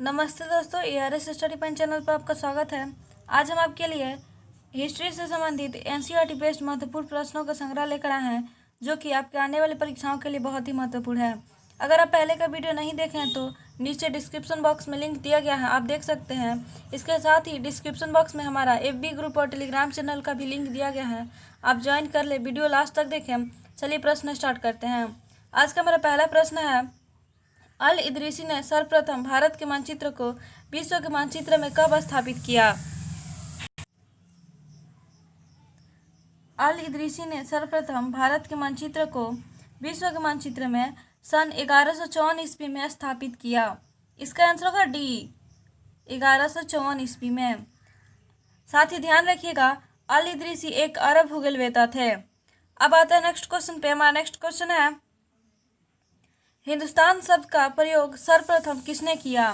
नमस्ते दोस्तों, ARS study point channel पर आपका स्वागत है। आज हम आपके लिए हिस्ट्री से संबंधित NCERT बेस्ड महत्वपूर्ण प्रश्नों का संग्रह लेकर आए हैं, जो कि आपके आने वाली परीक्षाओं के लिए बहुत ही महत्वपूर्ण है। अगर आप पहले का वीडियो नहीं देखे हैं तो नीचे डिस्क्रिप्शन बॉक्स में लिंक दिया गया है, आप देख सकते हैं। इसके साथ ही डिस्क्रिप्शन बॉक्स में हमारा FB ग्रुप और टेलीग्राम चैनल का भी लिंक दिया गया है, आप ज्वाइन कर ले। वीडियो लास्ट तक देखें। चलिए प्रश्न स्टार्ट करते हैं। आज का मेरा पहला प्रश्न है, अल इदरीसी ने सर्वप्रथम भारत के मानचित्र को विश्व के मानचित्र में कब स्थापित किया? अल इदरीसी ने सर्वप्रथम भारत के मानचित्र को विश्व के मानचित्र में सन 1154 ईस्वी में स्थापित किया। इसका आंसर होगा डी, 1154 ईस्वी में। साथ ही ध्यान रखिएगा, अल इदरीसी एक अरब भूगोलवेत्ता थे। अब आता है नेक्स्ट क्वेश्चन पे। हमारा नेक्स्ट क्वेश्चन है, हिंदुस्तान शब्द का प्रयोग सर्वप्रथम किसने किया?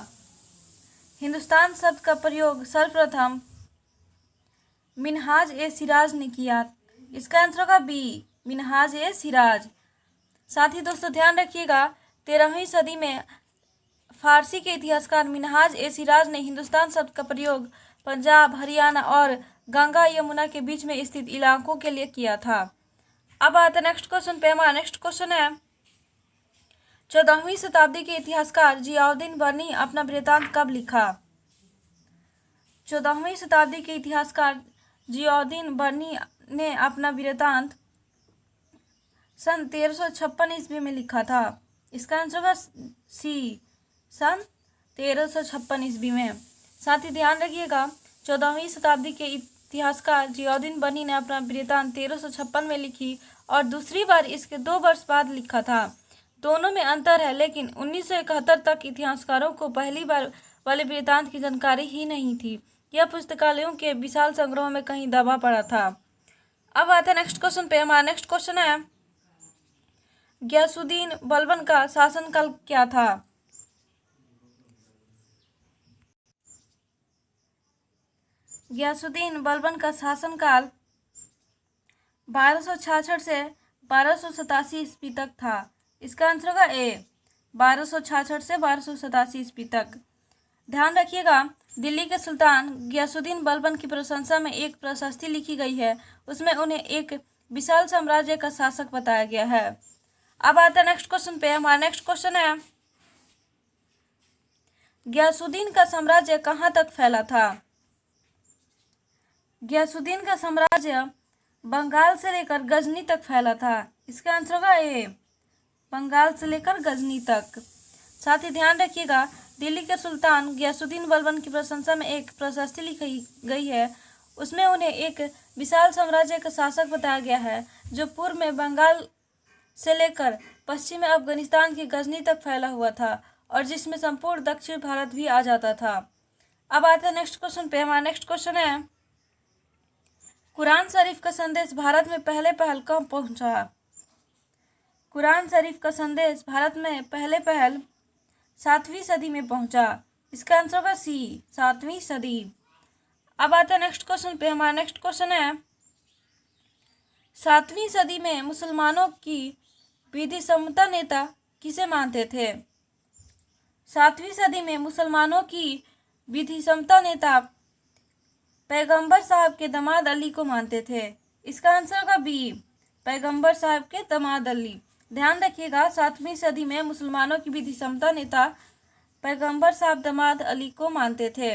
हिंदुस्तान शब्द का प्रयोग सर्वप्रथम मिनहाज ए सिराज ने किया। इसका आंसर होगा बी, मिनहाज ए सिराज। साथ ही दोस्तों ध्यान रखिएगा, 13वीं सदी में फारसी के इतिहासकार मिनहाज ए सिराज ने हिंदुस्तान शब्द का प्रयोग पंजाब, हरियाणा और गंगा यमुना के बीच में स्थित इलाकों के लिए किया था। अब आता है नेक्स्ट क्वेश्चन पे। हमारा नेक्स्ट क्वेश्चन है, 14वीं शताब्दी के इतिहासकार जियाउद्दीन बर्नी अपना वृत्तांत कब लिखा? 14वीं शताब्दी के इतिहासकार जियाउद्दीन बर्नी ने अपना वृत्तांत सन 1356 ईस्वी में लिखा था। इसका आंसर होगा सी, सन 1356 ईस्वी में। साथ ही ध्यान रखिएगा, 14वीं शताब्दी के इतिहासकार जियाउद्दीन बर्नी ने अपना वृत्तांत 1356 में लिखी और दूसरी बार इसके 2 वर्ष बाद लिखा था। दोनों में अंतर है, लेकिन 1971 तक इतिहासकारों को पहली बार वाले वृत्तांत की जानकारी ही नहीं थी। यह पुस्तकालयों के विशाल संग्रहों में कहीं दबा पड़ा था। अब आता है नेक्स्ट क्वेश्चन पे। हमारा नेक्स्ट क्वेश्चन है, गयासुद्दीन बलबन का शासनकाल क्या था? गयासुद्दीन बलबन का शासनकाल 1266 से 1287 ईस्वी तक था। इसका आंसर होगा ए, 1266 से 1287 ईस्वी तक। ध्यान रखिएगा, दिल्ली के सुल्तान गयासुद्दीन बलबन की प्रशंसा में एक प्रशस्ति लिखी गई है। उसमें उन्हें एक विशाल साम्राज्य का शासक बताया गया है। अब आता है नेक्स्ट क्वेश्चन पे। हमारा नेक्स्ट क्वेश्चन है, गयासुद्दीन का साम्राज्य कहाँ तक फैला था? गयासुद्दीन का साम्राज्य बंगाल से लेकर गजनी तक फैला था। इसका आंसर होगा ए, बंगाल से लेकर गजनी तक। साथ ही ध्यान रखिएगा, दिल्ली के सुल्तान गयासुद्दीन बलबन की प्रशंसा में एक प्रशस्ति लिखी गई है। उसमें उन्हें एक विशाल साम्राज्य का शासक बताया गया है, जो पूर्व में बंगाल से लेकर पश्चिम में अफगानिस्तान की गजनी तक फैला हुआ था और जिसमें संपूर्ण दक्षिण भारत भी आ जाता था। अब आते हैं नेक्स्ट क्वेश्चन पे। हमारा नेक्स्ट क्वेश्चन है, कुरान शरीफ का संदेश भारत में पहले कब पहुंचा? कुरान शरीफ का संदेश भारत में पहले 7वीं सदी में पहुंचा। इसका आंसर होगा सी, 7वीं सदी। अब आता है नेक्स्ट क्वेश्चन पे। हमारा नेक्स्ट क्वेश्चन है, 7वीं सदी में मुसलमानों की विधि सम्मता नेता किसे मानते थे? 7वीं सदी में मुसलमानों की विधि सम्मता नेता पैगंबर साहब के दामाद अली को मानते थे। इसका आंसर होगा बी, पैगंबर साहब के दामाद अली। ध्यान रखिएगा, 7वीं सदी में मुसलमानों की विधि सम्मता नेता पैगंबर साहब दामाद अली को मानते थे।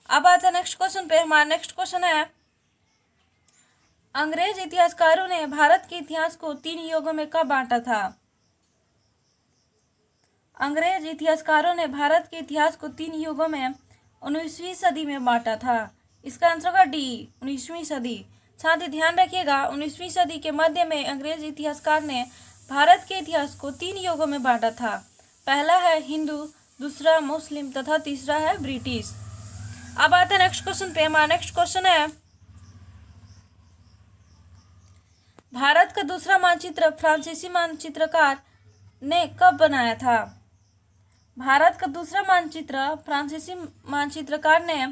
अब आता है नेक्स्ट क्वेश्चन पे। हमारा नेक्स्ट क्वेश्चन है, अंग्रेज इतिहासकारों ने भारत के इतिहास को 3 युगों में कब बांटा था? अंग्रेज इतिहासकारों ने भारत के इतिहास को 3 युगों में 19वीं सदी में बांटा था। इसका आंसर होगा डी, 19वीं सदी। साथ ही ध्यान रखिएगा, 19वीं सदी के मध्य में अंग्रेज इतिहासकार ने भारत के इतिहास को 3 युगों में बांटा था। पहला है हिंदू, दूसरा मुस्लिम तथा तीसरा है ब्रिटिश। अब आते हैं नेक्स्ट क्वेश्चन पे। हमारा नेक्स्ट क्वेश्चन है, भारत का दूसरा मानचित्र फ्रांसीसी मानचित्रकार ने कब बनाया था? भारत का दूसरा मानचित्र फ्रांसीसी मानचित्रकार ने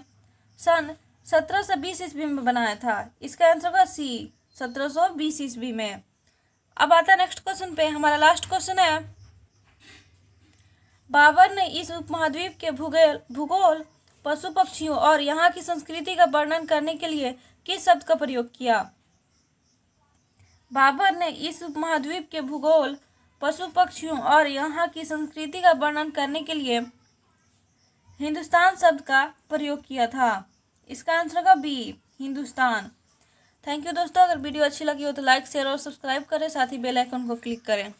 सन 1720 ईस्वी में बनाया था। इसका आंसर होगा सी, 1720 ईस्वी में। अब आता है नेक्स्ट क्वेश्चन पे। हमारा लास्ट क्वेश्चन है, बाबर ने इस उपमहाद्वीप के भूगोल, पशु पक्षियों और यहाँ की संस्कृति का वर्णन करने के लिए किस शब्द का प्रयोग किया? बाबर ने इस उपमहाद्वीप के भूगोल, पशु पक्षियों और यहाँ की संस्कृति का वर्णन करने के लिए हिंदुस्तान शब्द का प्रयोग किया था। इसका आंसर होगा बी, हिंदुस्तान। थैंक यू दोस्तों। अगर वीडियो अच्छी लगी हो तो लाइक, शेयर और सब्सक्राइब करें, साथ ही बेल आइकन को क्लिक करें।